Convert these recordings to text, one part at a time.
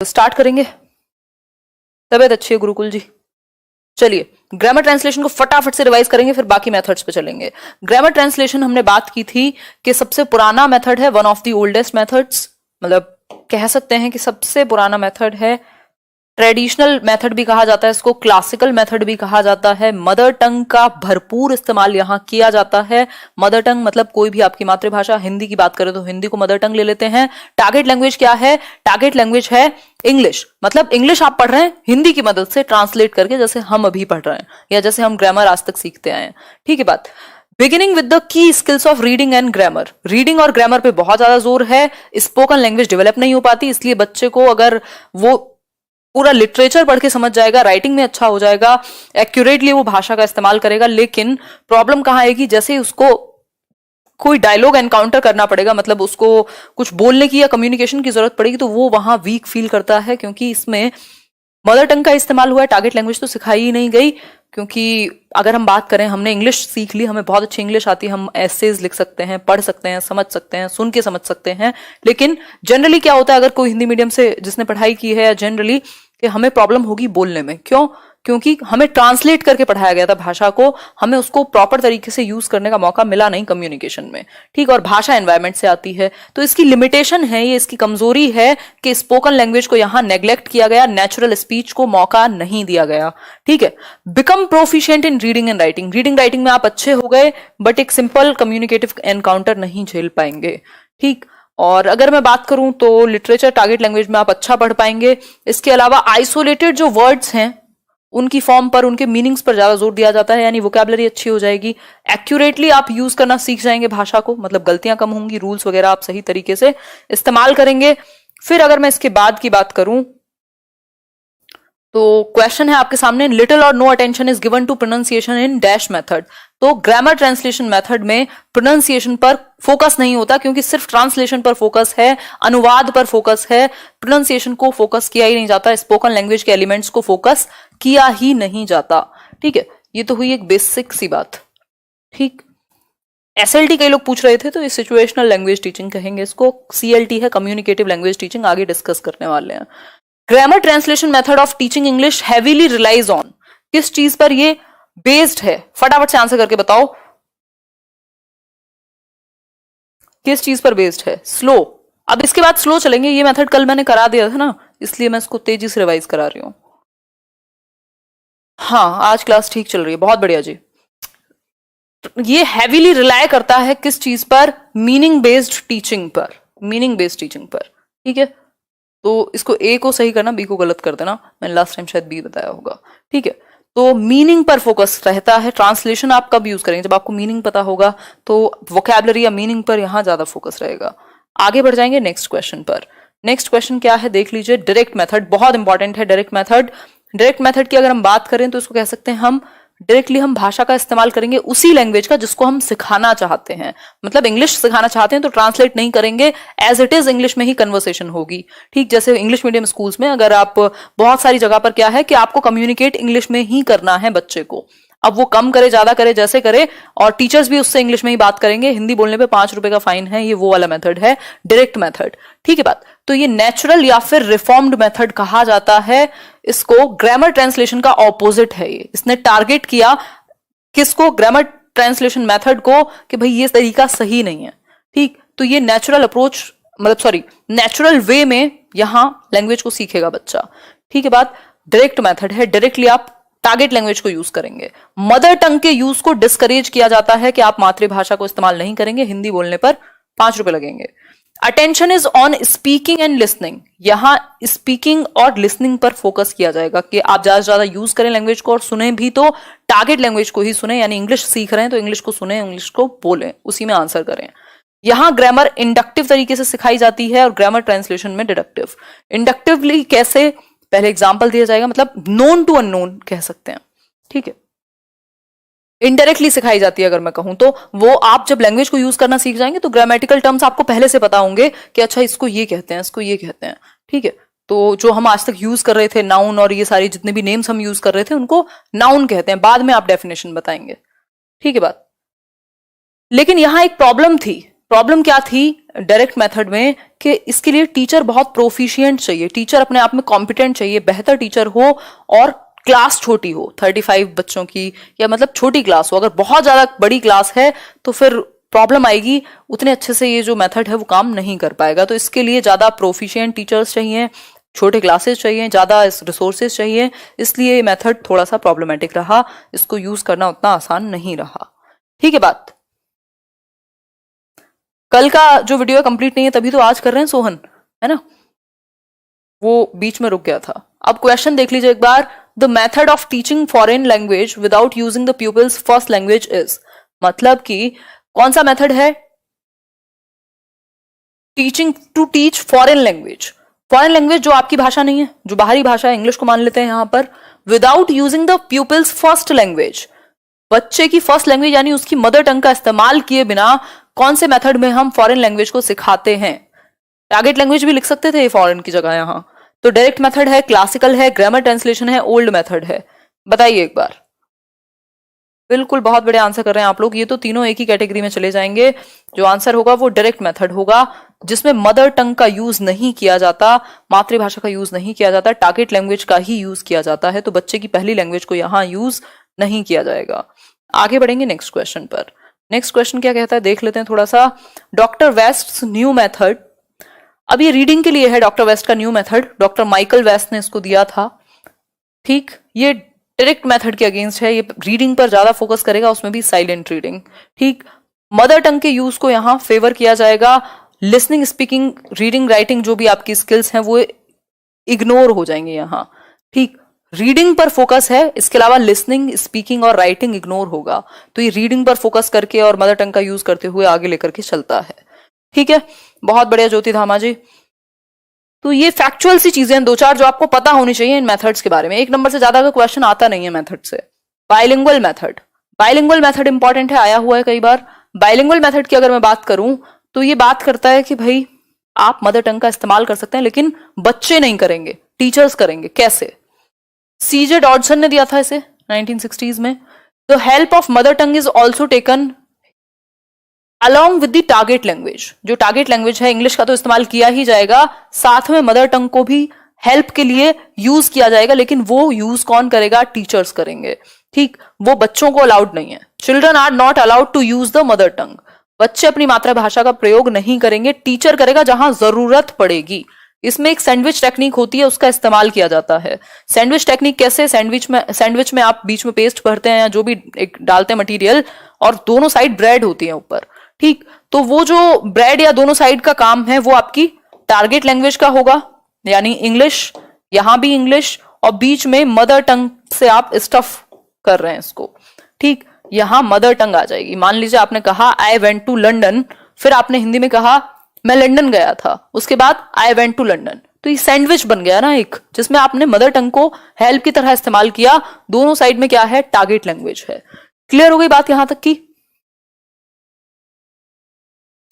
Start करेंगे। तबीयत अच्छी है गुरुकुल जी? चलिए ग्रामर ट्रांसलेशन को फटाफट से रिवाइज करेंगे, फिर बाकी मेथड्स पे चलेंगे। ग्रामर ट्रांसलेशन हमने बात की थी कि सबसे पुराना मेथड है, one of the oldest methods, मतलब कह सकते हैं कि सबसे पुराना मेथड है। ट्रेडिशनल मेथड भी कहा जाता है इसको, क्लासिकल मेथड भी कहा जाता है। मदर टंग का भरपूर इस्तेमाल यहाँ किया जाता है। मदर टंग मतलब कोई भी आपकी मातृभाषा, हिंदी की बात करें तो हिंदी को मदर टंग ले लेते हैं। टारगेट लैंग्वेज क्या है? टारगेट लैंग्वेज है इंग्लिश, मतलब इंग्लिश आप पढ़ रहे हैं हिंदी की मदद से ट्रांसलेट करके, जैसे हम अभी पढ़ रहे हैं या जैसे हम ग्रामर आज तक सीखते आए हैं। ठीक है बात। Beginning with the key skills of reading and grammar. Reading और ग्रामर पे बहुत ज्यादा जोर है। स्पोकन लैंग्वेज डेवलप नहीं हो पाती, इसलिए बच्चे को अगर वो पूरा लिटरेचर पढ़ के समझ जाएगा, राइटिंग में अच्छा हो जाएगा, एक्यूरेटली वो भाषा का इस्तेमाल करेगा, लेकिन प्रॉब्लम कहाँ आएगी? जैसे ही उसको कोई डायलॉग एनकाउंटर करना पड़ेगा, मतलब उसको कुछ बोलने की या कम्युनिकेशन की जरूरत पड़ेगी, तो वो वहां वीक फील करता है, क्योंकि इसमें मदर टंग का इस्तेमाल हुआ है। टारगेट लैंग्वेज तो सिखाई ही नहीं गई, क्योंकि अगर हम बात करें, हमने इंग्लिश सीख ली, हमें बहुत अच्छी इंग्लिश आती है, हम एसेज लिख सकते हैं, पढ़ सकते हैं, समझ सकते हैं, सुन के समझ सकते हैं। लेकिन जनरली क्या होता है, अगर कोई हिंदी मीडियम से जिसने पढ़ाई की है, या जनरली कि हमें प्रॉब्लम होगी बोलने में। क्यों? क्योंकि हमें ट्रांसलेट करके पढ़ाया गया था भाषा को, हमें उसको प्रॉपर तरीके से यूज करने का मौका मिला नहीं कम्युनिकेशन में। ठीक, और भाषा एनवायरमेंट से आती है, तो इसकी लिमिटेशन है, ये इसकी कमजोरी है कि स्पोकन लैंग्वेज को यहां नेग्लेक्ट किया गया, नेचुरल स्पीच को मौका नहीं दिया गया। ठीक है। Become proficient in reading and writing. Reading writing में आप अच्छे हो गए, बट एक सिंपल कम्युनिकेटिव एनकाउंटर नहीं झेल पाएंगे। ठीक। और अगर मैं बात करूं तो लिटरेचर टारगेट लैंग्वेज में आप अच्छा पढ़ पाएंगे। इसके अलावा आइसोलेटेड जो वर्ड्स हैं उनकी फॉर्म पर, उनके मीनिंग्स पर ज्यादा जोर दिया जाता है, यानी वोकैबुलरी अच्छी हो जाएगी। एक्यूरेटली आप यूज करना सीख जाएंगे भाषा को, मतलब गलतियां कम होंगी, रूल्स वगैरह आप सही तरीके से इस्तेमाल करेंगे। फिर अगर मैं इसके बाद की बात करूं तो क्वेश्चन है आपके सामने, little or no attention is given to pronunciation in dash method. तो ग्रामर ट्रांसलेशन मेथड में प्रोनाउंसिएशन पर फोकस नहीं होता, क्योंकि सिर्फ ट्रांसलेशन पर फोकस है, अनुवाद पर फोकस है, प्रोनाउंसिएशन को फोकस किया ही नहीं जाता, स्पोकन लैंग्वेज के एलिमेंट्स को फोकस किया ही नहीं जाता। ठीक है, ये तो हुई एक बेसिक सी बात। ठीक। एसएलटी कई लोग पूछ रहे थे, तो ये सिचुएशनल लैंग्वेज टीचिंग कहेंगे इसको, सीएलटी है कम्युनिकेटिव लैंग्वेज टीचिंग, आगे डिस्कस करने वाले हैं। Grammar translation method of teaching English heavily relies on. किस चीज पर ये बेस्ड है? फटाफट से आंसर करके बताओ, किस चीज पर बेस्ड है? स्लो। अब इसके बाद स्लो चलेंगे, ये मेथड कल मैंने करा दिया था ना, इसलिए मैं इसको तेजी से रिवाइज करा रही हूं। हाँ, आज क्लास ठीक चल रही है, बहुत बढ़िया जी। ये हैवीली रिलाय करता है किस चीज पर? मीनिंग बेस्ड टीचिंग पर, मीनिंग बेस्ड टीचिंग पर। ठीक है, तो इसको ए को सही करना, बी को गलत कर देना, मैंने लास्ट टाइम शायद बी बताया होगा। ठीक है, तो मीनिंग पर फोकस रहता है। ट्रांसलेशन आप कब यूज करेंगे? जब आपको मीनिंग पता होगा, तो वोकैबुलरी या मीनिंग पर यहां ज्यादा फोकस रहेगा। आगे बढ़ जाएंगे नेक्स्ट क्वेश्चन पर। नेक्स्ट क्वेश्चन क्या है देख लीजिए, डायरेक्ट मेथड, बहुत इंपॉर्टेंट है डायरेक्ट मेथड। डायरेक्ट मेथड की अगर हम बात करें तो इसको कह सकते हैं हम डायरेक्टली हम भाषा का इस्तेमाल करेंगे उसी लैंग्वेज का जिसको हम सिखाना चाहते हैं। मतलब इंग्लिश सिखाना चाहते हैं तो ट्रांसलेट नहीं करेंगे, एज इट इज इंग्लिश में ही कन्वर्सेशन होगी। ठीक, जैसे इंग्लिश मीडियम स्कूल्स में अगर आप बहुत सारी जगह पर क्या है कि आपको कम्युनिकेट इंग्लिश में ही करना है बच्चे को। अब वो कम करे ज्यादा करे जैसे करे, और टीचर्स भी उससे इंग्लिश में ही बात करेंगे, हिंदी बोलने पे 5 रुपए का फाइन है, ये वो वाला मेथड है डायरेक्ट मेथड। ठीक है बात। तो ये नेचुरल या फिर रिफॉर्म्ड मेथड कहा जाता है इसको। ग्रामर ट्रांसलेशन का ऑपोजिट है ये। इसने टारगेट किया किसको? ग्रामर ट्रांसलेशन मेथड को, कि भाई ये तरीका सही नहीं है। ठीक, तो ये नेचुरल अप्रोच, मतलब सॉरी नेचुरल वे में यहां लैंग्वेज को सीखेगा बच्चा। ठीक है बात। डायरेक्ट मेथड है, डायरेक्टली आप टारगेट लैंग्वेज को यूज करेंगे। मदर टंग के यूज को डिस्करेज किया जाता है कि आप मातृभाषा को इस्तेमाल नहीं करेंगे, हिंदी बोलने पर 5 रुपए लगेंगे। Attention is on speaking and listening. यहां स्पीकिंग और लिसनिंग पर फोकस किया जाएगा कि आप ज्यादा से ज्यादा यूज करें लैंग्वेज को, और सुने भी तो टारगेट लैंग्वेज को ही सुने, यानी इंग्लिश सीख रहे हैं तो इंग्लिश को सुने, इंग्लिश को बोलें, उसी में आंसर करें। यहां ग्रामर इंडक्टिव तरीके से सिखाई जाती है और ग्रामर ट्रांसलेशन में डिडक्टिव। इंडक्टिवली कैसे? पहले एग्जाम्पल दिया जाएगा, मतलब नोन टू अननोन कह सकते हैं। ठीक है, इनडायरेक्टली सिखाई जाती है अगर मैं कहूं तो। वो आप जब लैंग्वेज को यूज करना सीख जाएंगे तो ग्रामेटिकल टर्म्स आपको पहले से पता होंगे कि अच्छा इसको ये कहते हैं, इसको ये कहते हैं। ठीक है, तो जो हम आज तक यूज कर रहे थे नाउन और ये सारी जितने भी नेम्स हम यूज कर रहे थे उनको नाउन कहते हैं, बाद में आप डेफिनेशन बताएंगे। ठीक है बात। लेकिन यहां एक प्रॉब्लम थी। प्रॉब्लम क्या थी डायरेक्ट मेथड में? कि इसके लिए टीचर बहुत प्रोफिशिएंट चाहिए, टीचर अपने आप में कॉम्पिटेंट चाहिए, बेहतर टीचर हो और क्लास छोटी हो, 35 बच्चों की, या मतलब छोटी क्लास हो। अगर बहुत ज्यादा बड़ी क्लास है तो फिर प्रॉब्लम आएगी, उतने अच्छे से ये जो मेथड है वो काम नहीं कर पाएगा। तो इसके लिए ज्यादा प्रोफिशिएंट टीचर्स चाहिए, छोटे क्लासेस चाहिए, ज्यादा रिसोर्सेज चाहिए, इसलिए ये मेथड थोड़ा सा प्रॉब्लमेटिक रहा, इसको यूज करना उतना आसान नहीं रहा। ठीक है बात। कल का जो वीडियो कंप्लीट नहीं है तभी तो आज कर रहे हैं सोहन, है ना, वो बीच में रुक गया था। अब क्वेश्चन देख लीजिए एक बार। The method of teaching foreign language without using the pupils first language is, मतलब कि कौन सा मेथड है teaching to teach foreign language, foreign language जो आपकी भाषा नहीं है, जो बाहरी भाषा है, इंग्लिश को मान लेते हैं यहां पर, without using the pupils first language, बच्चे की फर्स्ट लैंग्वेज यानी उसकी मदर टंग का इस्तेमाल किए बिना कौन से मेथड में हम फॉरेन लैंग्वेज को सिखाते हैं। टारगेट लैंग्वेज भी लिख सकते थे फॉरेन की जगह यहां। तो डायरेक्ट मेथड है, क्लासिकल है, ग्रामर ट्रांसलेशन है, ओल्ड मेथड है, बताइए एक बार। बिल्कुल, बहुत बड़े आंसर कर रहे हैं आप लोग। ये तो तीनों एक ही कैटेगरी में चले जाएंगे। जो आंसर होगा वो डायरेक्ट मेथड होगा, जिसमें मदर टंग का यूज नहीं किया जाता, मातृभाषा का यूज नहीं किया जाता, टारगेट लैंग्वेज का ही यूज किया जाता है। तो बच्चे की पहली लैंग्वेज को यहां यूज नहीं किया जाएगा। आगे बढ़ेंगे नेक्स्ट क्वेश्चन पर। नेक्स्ट क्वेश्चन क्या कहता है देख लेते हैं थोड़ा सा। डॉक्टर वेस्ट न्यू मेथड, अब ये रीडिंग के लिए है डॉक्टर वेस्ट का new method, doctor Michael West ने इसको दिया था। ठीक, ये डायरेक्ट मेथड के अगेंस्ट है, ये रीडिंग पर ज्यादा फोकस करेगा, उसमें भी साइलेंट रीडिंग। ठीक, मदर टंग के यूज को यहां फेवर किया जाएगा, लिसनिंग, स्पीकिंग, रीडिंग, राइटिंग जो भी आपकी स्किल्स हैं वो इग्नोर हो जाएंगे यहां। ठीक, रीडिंग पर फोकस है, इसके अलावा लिसनिंग, स्पीकिंग और राइटिंग इग्नोर होगा। तो ये रीडिंग पर फोकस करके और मदर टंग का यूज करते हुए आगे लेकर के चलता है। ठीक है, बहुत बढ़िया ज्योति धामा जी। तो ये फैक्चुअल सी चीजें हैं दो चार जो आपको पता होनी चाहिए इन मेथड्स के बारे में। एक नंबर से ज्यादा का क्वेश्चन आता नहीं है मेथड से। Bilingual method, bilingual method important है, आया हुआ है कई बार। बाइलिंगुअल मेथड की अगर मैं बात करूं तो ये बात करता है कि भाई आप मदर टंग का इस्तेमाल कर सकते हैं, लेकिन बच्चे नहीं करेंगे, टीचर्स करेंगे। कैसे? सीजे डॉडसन ने दिया था इसे 1960s में। The help of mother tongue is also taken along with the target language, जो टारगेट लैंग्वेज है इंग्लिश का तो इस्तेमाल किया ही जाएगा, साथ में मदर टंग को भी हेल्प के लिए यूज किया जाएगा, लेकिन वो यूज कौन करेगा? टीचर्स करेंगे। ठीक, वो बच्चों को अलाउड नहीं है। Children are not allowed to use the mother tongue, बच्चे अपनी मातृभाषा का प्रयोग नहीं करेंगे, टीचर करेगा जहां जरूरत पड़ेगी। इसमें एक सैंडविच टेक्निक होती है, उसका इस्तेमाल किया जाता है। सैंडविच टेक्निक कैसे? सैंडविच में आप बीच में पेस्ट भरते हैं या जो भी एक डालते हैं मटेरियल, और दोनों साइड ब्रेड होती है ऊपर। ठीक, तो वो जो ब्रेड या दोनों साइड का काम है वो आपकी टारगेट लैंग्वेज का होगा, यानी इंग्लिश, यहां भी इंग्लिश, और बीच में मदर टंग से आप स्टफ कर रहे हैं इसको। ठीक, यहां मदर टंग आ जाएगी। मान लीजिए आपने कहा आई वेंट टू लंडन, फिर आपने हिंदी में कहा मैं लंदन गया था, उसके बाद आई वेंट टू लंदन, तो ये सैंडविच बन गया ना एक, जिसमें आपने मदर टंग को हेल्प की तरह इस्तेमाल किया। दोनों साइड में क्या है? टारगेट लैंग्वेज है। क्लियर हो गई बात यहां तक की?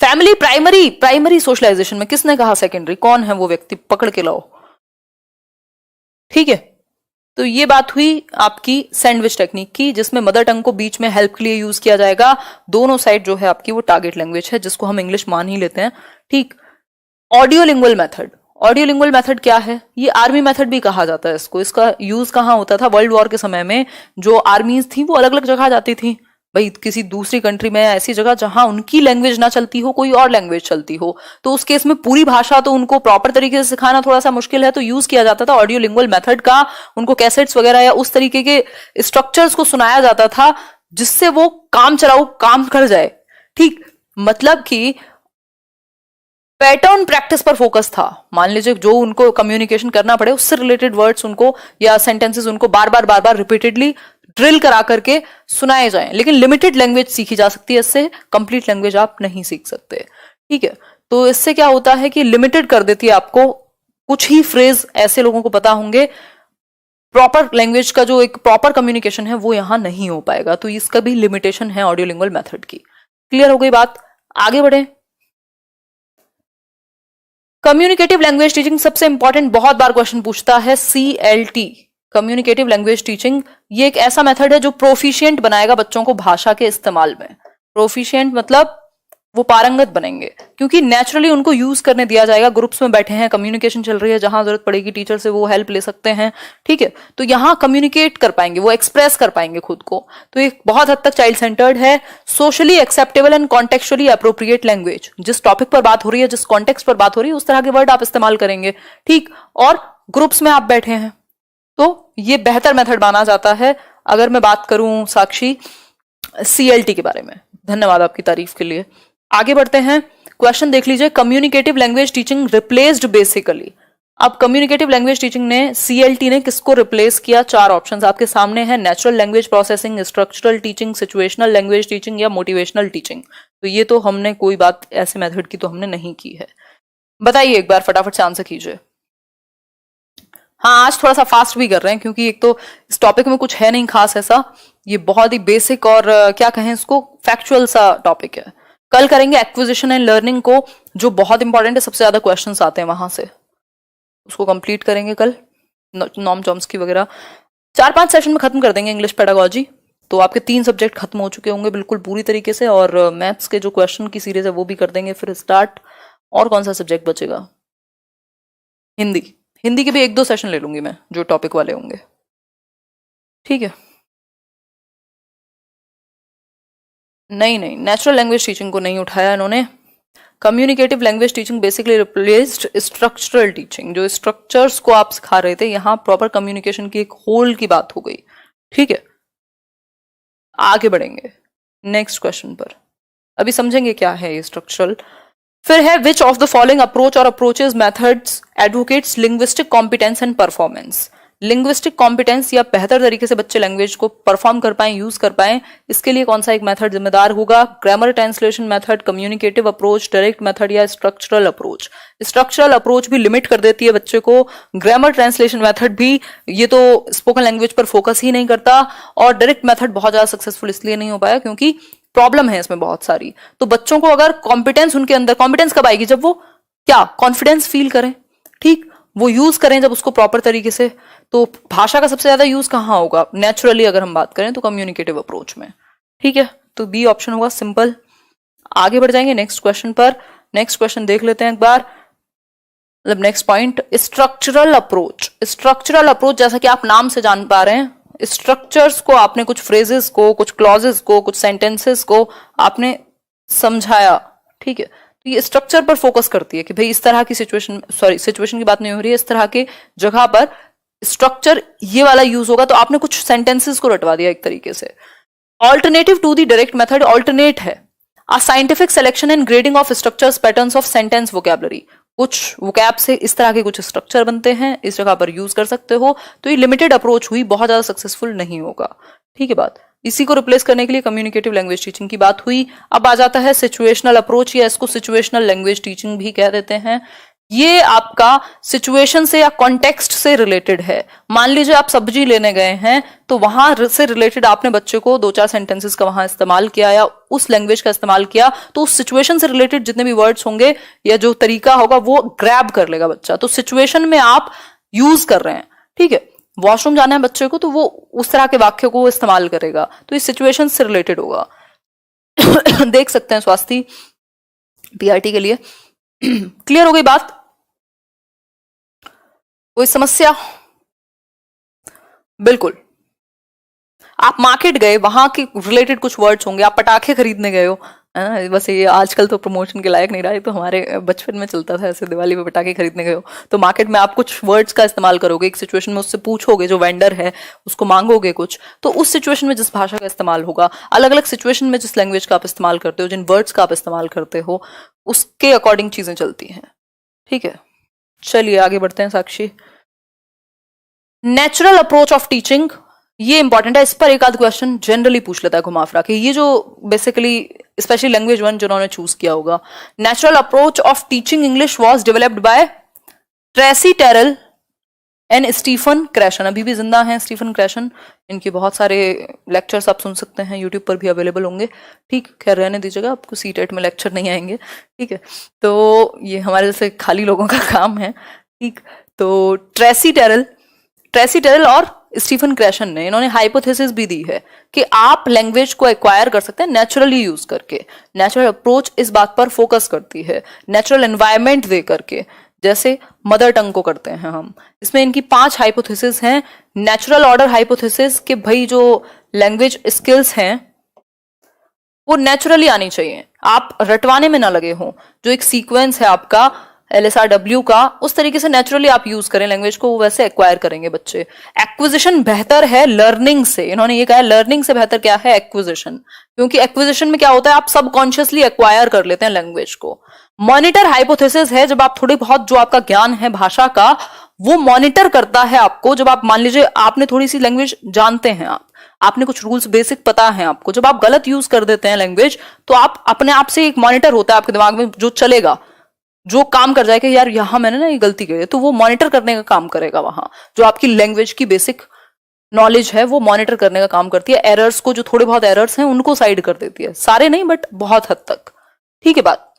फैमिली प्राइमरी सोशलाइजेशन में किसने कहा सेकेंडरी? कौन है वो व्यक्ति? पकड़ के लाओ। ठीक है, तो ये बात हुई आपकी सैंडविच टेक्निक की, जिसमें मदर टंग को बीच में हेल्प के लिए यूज किया जाएगा। दोनों साइड जो है आपकी वो टारगेट लैंग्वेज है, जिसको हम इंग्लिश मान ही लेते हैं। ठीक, ऑडियोलिंगुअल मेथड, ऑडियोलिंगुअल मेथड क्या है? ये आर्मी मेथड भी कहा जाता है इसको। इसका यूज कहां होता था? वर्ल्ड वॉर के समय में जो आर्मीज थी वो अलग अलग जगह जाती थी, भाई किसी दूसरी कंट्री में, ऐसी जगह जहां उनकी लैंग्वेज ना चलती हो, कोई और लैंग्वेज चलती हो, तो उस केस में पूरी भाषा तो उनको प्रॉपर तरीके से सिखाना थोड़ा सा मुश्किल है, तो यूज किया जाता था ऑडियोलिंगुअल मेथड का। उनको कैसेट्स वगैरह या उस तरीके के स्ट्रक्चर्स को सुनाया जाता था जिससे वो काम चलाऊ काम कर जाए। ठीक, मतलब कि पैटर्न प्रैक्टिस पर फोकस था। मान लीजिए जो उनको कम्युनिकेशन करना पड़े उससे रिलेटेड वर्ड्स उनको या सेंटेंसेस उनको बार बार रिपीटेडली ड्रिल करा करके सुनाए जाएं, लेकिन लिमिटेड लैंग्वेज सीखी जा सकती है इससे, कंप्लीट लैंग्वेज आप नहीं सीख सकते। ठीक है, तो इससे क्या होता है कि लिमिटेड कर देती है आपको। कुछ ही फ्रेज ऐसे लोगों को पता होंगे, प्रॉपर लैंग्वेज का जो एक प्रॉपर कम्युनिकेशन है वो यहां नहीं हो पाएगा, तो इसका भी लिमिटेशन है ऑडियोलिंगुअल मेथड की। क्लियर हो गई बात? आगे बढ़े। कम्युनिकेटिव लैंग्वेज टीचिंग सबसे इंपॉर्टेंट, बहुत बार क्वेश्चन पूछता है, CLT, कम्युनिकेटिव लैंग्वेज टीचिंग। ये एक ऐसा मेथड है जो प्रोफिशिएंट बनाएगा बच्चों को भाषा के इस्तेमाल में। प्रोफिशिएंट मतलब वो पारंगत बनेंगे, क्योंकि नेचुरली उनको यूज करने दिया जाएगा। ग्रुप्स में बैठे हैं, कम्युनिकेशन चल रही है, जहां जरूरत पड़ेगी टीचर से वो हेल्प ले सकते हैं, ठीक है। तो यहाँ कम्युनिकेट कर पाएंगे, वो एक्सप्रेस कर पाएंगे खुद को। तो ये बहुत हद तक चाइल्ड सेंटर्ड है। Socially acceptable and contextually appropriate language, जिस टॉपिक पर बात हो रही है, जिस कॉन्टेक्स्ट पर बात हो रही है, उस तरह के वर्ड आप इस्तेमाल करेंगे, ठीक। और ग्रुप्स में आप बैठे हैं, तो ये बेहतर मेथड माना जाता है। अगर मैं बात करूं साक्षी CLT के बारे में, धन्यवाद आपकी तारीफ के लिए। आगे बढ़ते हैं, क्वेश्चन देख लीजिए। Communicative language teaching replaced basically. अब कम्युनिकेटिव लैंग्वेज टीचिंग ने, CLT ने किसको रिप्लेस किया? 4 ऑप्शंस आपके सामने हैं, natural language processing, structural teaching, situational language teaching या मोटिवेशनल टीचिंग। तो ये तो हमने कोई बात ऐसे मेथड की तो हमने नहीं की है। बताइए एक बार, फटाफट से आंसर कीजिए। हाँ, आज थोड़ा सा फास्ट भी कर रहे हैं, क्योंकि एक तो इस टॉपिक में कुछ है नहीं खास ऐसा, ये बहुत ही बेसिक और क्या कहें इसको, फैक्चुअल सा टॉपिक है। कल करेंगे एक्विजिशन एंड लर्निंग को, जो बहुत इंपॉर्टेंट है, सबसे ज्यादा क्वेश्चंस आते हैं वहां से, उसको कंप्लीट करेंगे कल। नॉर्म चॉम्स्की वगैरह 4-5 सेशन में खत्म कर देंगे इंग्लिश पेडागोजी। तो आपके 3 सब्जेक्ट खत्म हो चुके होंगे बिल्कुल पूरी तरीके से, और मैथ्स के जो क्वेश्चन की सीरीज है वो भी कर देंगे फिर स्टार्ट। और कौन सा सब्जेक्ट बचेगा? हिंदी। हिंदी के भी 1-2 सेशन ले लूंगी मैं, जो टॉपिक वाले होंगे, ठीक है। नहीं, नेचुरल लैंग्वेज टीचिंग को नहीं उठाया इन्होंने। Communicative language teaching basically replaced structural teaching. जो स्ट्रक्चर्स को आप सिखा रहे थे, यहां प्रॉपर कम्युनिकेशन की एक होल की बात हो गई, ठीक है। आगे बढ़ेंगे नेक्स्ट क्वेश्चन पर, अभी समझेंगे क्या है ये स्ट्रक्चरल। फिर है, which of the following approach और approaches methods advocates linguistic competence and performance. Linguistic competence या बेहतर तरीके से बच्चे लैंग्वेज को परफॉर्म कर पाए, यूज कर पाए, इसके लिए कौन सा एक मेथड जिम्मेदार होगा? Grammar translation method, communicative approach, direct method या स्ट्रक्चरल अप्रोच। स्ट्रक्चरल अप्रोच भी लिमिट कर देती है बच्चे को, ग्रामर ट्रांसलेशन मेथड भी, ये तो स्पोकन लैंग्वेज पर फोकस ही नहीं करता, और डायरेक्ट मेथड बहुत ज्यादा सक्सेसफुल इसलिए नहीं हो पाया क्योंकि प्रॉब्लम है इसमें बहुत सारी। तो बच्चों को अगर कॉम्पिटेंस, उनके अंदर कॉम्पिटेंस कब आएगी? जब वो क्या कॉन्फिडेंस फील करें, ठीक, वो यूज करें जब उसको प्रॉपर तरीके से। तो भाषा का सबसे ज्यादा यूज कहाँ होगा? नेचुरली अगर हम बात करें तो कम्युनिकेटिव अप्रोच में, ठीक है। तो बी ऑप्शन होगा, सिंपल। आगे बढ़ जाएंगे नेक्स्ट क्वेश्चन पर। नेक्स्ट क्वेश्चन देख लेते हैं एक बार, मतलब next point, structural approach. Structural approach, जैसा कि आप नाम से जान पा रहे हैं, स्ट्रक्चर्स को आपने, कुछ फ्रेजेस को, कुछ क्लॉजेस को, कुछ सेंटेंसेस को आपने समझाया, ठीक है। तो ये स्ट्रक्चर पर फोकस करती है कि भाई इस तरह की सिचुएशन, सॉरी सिचुएशन की बात नहीं हो रही है, इस तरह के जगह पर स्ट्रक्चर ये वाला यूज होगा, तो आपने कुछ सेंटेंसेस को रटवा दिया एक तरीके से। Alternative to the direct method, alternate है a scientific selection and grading of structures patterns of sentence vocabulary. कुछ वोकैब से इस तरह के कुछ स्ट्रक्चर बनते हैं, इस जगह पर यूज कर सकते हो। तो ये लिमिटेड अप्रोच हुई, बहुत ज्यादा सक्सेसफुल नहीं होगा, ठीक है बात। इसी को रिप्लेस करने के लिए कम्युनिकेटिव लैंग्वेज टीचिंग की बात हुई। अब आ जाता है सिचुएशनल अप्रोच, या इसको सिचुएशनल लैंग्वेज टीचिंग भी कह देते हैं। ये आपका सिचुएशन से या कॉन्टेक्स्ट से रिलेटेड है। मान लीजिए आप सब्जी लेने गए हैं, तो वहां से रिलेटेड आपने बच्चे को 2-4 सेंटेंसेस का वहां इस्तेमाल किया या उस लैंग्वेज का इस्तेमाल किया, तो उस सिचुएशन से रिलेटेड जितने भी वर्ड्स होंगे या जो तरीका होगा वो ग्रैब कर लेगा बच्चा। तो सिचुएशन में आप यूज कर रहे हैं, ठीक है। वॉशरूम जाना है बच्चे को, तो वो उस तरह के वाक्य को इस्तेमाल करेगा, तो इस सिचुएशन से रिलेटेड होगा। देख सकते हैं स्वास्थ्य PRT के लिए। क्लियर हो गई बात? कोई समस्या? बिल्कुल। आप मार्केट गए, वहां के रिलेटेड कुछ वर्ड्स होंगे, आप पटाखे खरीदने गए हो, है ना। बस ये आजकल तो प्रमोशन के लायक नहीं रहा है, तो हमारे बचपन में चलता था ऐसे, दिवाली पे पटाखे खरीदने गए हो तो मार्केट में आप कुछ वर्ड्स का इस्तेमाल करोगे, एक सिचुएशन में उससे पूछोगे, जो वेंडर है उसको मांगोगे कुछ, तो उस सिचुएशन में जिस भाषा का इस्तेमाल होगा, अलग अलग सिचुएशन में जिस लैंग्वेज का आप इस्तेमाल करते हो, जिन वर्ड्स का आप इस्तेमाल करते हो, उसके अकॉर्डिंग चीजें चलती हैं, ठीक है। चलिए आगे बढ़ते हैं साक्षी। नेचुरल अप्रोच ऑफ टीचिंग, ये इंपॉर्टेंट है, इस पर एक आध क्वेश्चन जनरली पूछ लेता है घुमा फिरा के। ये जो बेसिकली स्पेशली लैंग्वेज 1 जिन्होंने चूज किया होगा, natural approach of teaching English was developed by Tracy Terrell and Stephen Krashen. अभी भी जिंदा हैं स्टीफन क्रैशन, इनके बहुत सारे लेक्चर्स आप सुन सकते हैं, यूट्यूब पर भी अवेलेबल होंगे, ठीक। खैर रहने दीजिएगा, आपको CTET में लेक्चर नहीं आएंगे, ठीक है। तो ये हमारे जैसे खाली लोगों का काम है, ठीक। तो ट्रेसी टेरल और स्टीफन क्रैशन ने, इन्होंने हाइपोथेसिस भी दी है कि आप लैंग्वेज को एक्वायर कर सकते हैं नेचुरली यूज करके। नेचुरल अप्रोच इस बात पर फोकस करती है, नेचुरल एनवायरनमेंट दे करके, जैसे मदर टंग को करते हैं हम। इसमें इनकी 5 हाइपोथेसिस हैं। नेचुरल ऑर्डर हाइपोथेसिस कि भाई जो लैंग्वेज स्किल्स हैं वो नेचुरली आनी चाहिए, आप रटवाने में ना लगे हो। जो एक सीक्वेंस है आपका LSRW का, उस तरीके से नेचुरली आप यूज करें लैंग्वेज को, वो वैसे एक्वायर करेंगे बच्चे। एक्विजिशन बेहतर है लर्निंग से, इन्होंने ये कहा लर्निंग से बेहतर क्या है, एक्विजिशन। क्योंकि एक्विजिशन में क्या होता है, आप सबकॉन्शियसली एक्वायर कर लेते हैं लैंग्वेज को। मॉनिटर हाइपोथेसिस है जब आप थोड़ी बहुत जो आपका ज्ञान है भाषा का वो मॉनिटर करता है आपको। जब आप मान लीजिए आपने थोड़ी सी लैंग्वेज जानते हैं, आपने कुछ रूल्स बेसिक पता है आपको, जब आप गलत यूज कर देते हैं लैंग्वेज तो आप अपने आप से एक मॉनिटर होता है आपके दिमाग में जो चलेगा, जो काम कर जाएगा, यार यहां मैंने ना ये गलती की है, तो वो मॉनिटर करने का काम करेगा। वहां जो आपकी लैंग्वेज की बेसिक नॉलेज है वो मॉनिटर करने का काम करती है। एरर्स को, जो थोड़े बहुत एरर्स हैं उनको साइड कर देती है, सारे नहीं बट बहुत हद तक। ठीक है बात,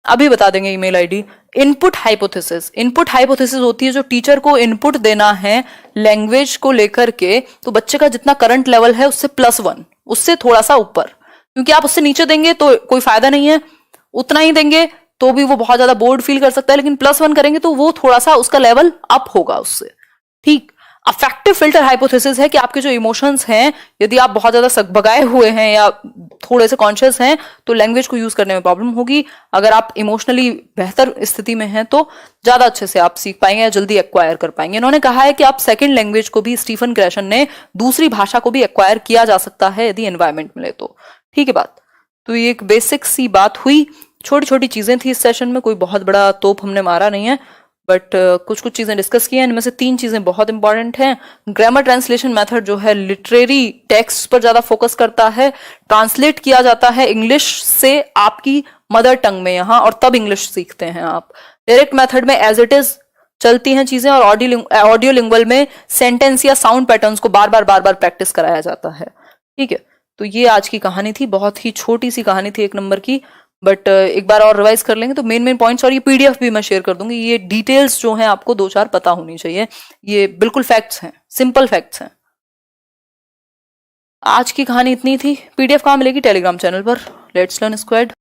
अभी बता देंगे email ID. Input hypothesis, input hypothesis होती है जो टीचर को इनपुट देना है लैंग्वेज को लेकर के, तो बच्चे का जितना करंट लेवल है उससे +1, उससे थोड़ा सा ऊपर, क्योंकि आप उससे नीचे देंगे तो कोई फायदा नहीं है, उतना ही देंगे तो भी वो बहुत ज्यादा बोर्ड फील कर सकता है, लेकिन +1 करेंगे तो वो थोड़ा सा उसका लेवल अप होगा उससे। ठीक। अफेक्टिव फिल्टर हाइपोथेसिस है कि आपके जो इमोशंस हैं, यदि आप बहुत ज्यादा सकभगाए हुए हैं या थोड़े से कॉन्शियस हैं तो लैंग्वेज को यूज करने में प्रॉब्लम होगी। अगर आप इमोशनली बेहतर स्थिति में हैं तो ज्यादा अच्छे से आप सीख पाएंगे या जल्दी एक्वायर कर पाएंगे। इन्होंने कहा है कि आप सेकंड लैंग्वेज को भी, स्टीफन क्रैशन ने, दूसरी भाषा को भी एक्वायर किया जा सकता है यदि एनवायरमेंट मिले तो। ठीक है बात, तो ये एक बेसिक सी बात हुई, छोटी छोटी चीजें थी इस सेशन में, कोई बहुत बड़ा तोप हमने मारा नहीं है, बट कुछ कुछ चीजें डिस्कस की हैं। इनमें से 3 चीजें बहुत इंपॉर्टेंट हैं। ग्रामर ट्रांसलेशन मेथड जो है लिटरेरी टेक्स्ट पर ज्यादा फोकस करता है, ट्रांसलेट किया जाता है इंग्लिश से आपकी मदर टंग में यहाँ, और तब इंग्लिश सीखते हैं आप। डायरेक्ट मेथड में एज इट इज चलती हैं चीजें, और ऑडियो लिंगुअल में सेंटेंस या साउंड पैटर्न्स को बार बार प्रैक्टिस कराया जाता है। ठीक है, तो ये आज की कहानी थी, बहुत ही छोटी सी कहानी थी 1 नंबर की, बट एक बार और रिवाइज कर लेंगे तो मेन पॉइंट्स, और ये PDF भी मैं शेयर कर दूंगी। ये डिटेल्स जो हैं आपको 2-4 पता होनी चाहिए, ये बिल्कुल फैक्ट्स हैं, सिंपल फैक्ट्स हैं। आज की कहानी इतनी थी। PDF कहाँ मिलेगी? टेलीग्राम चैनल पर, लेट्स लर्न स्क्वाड।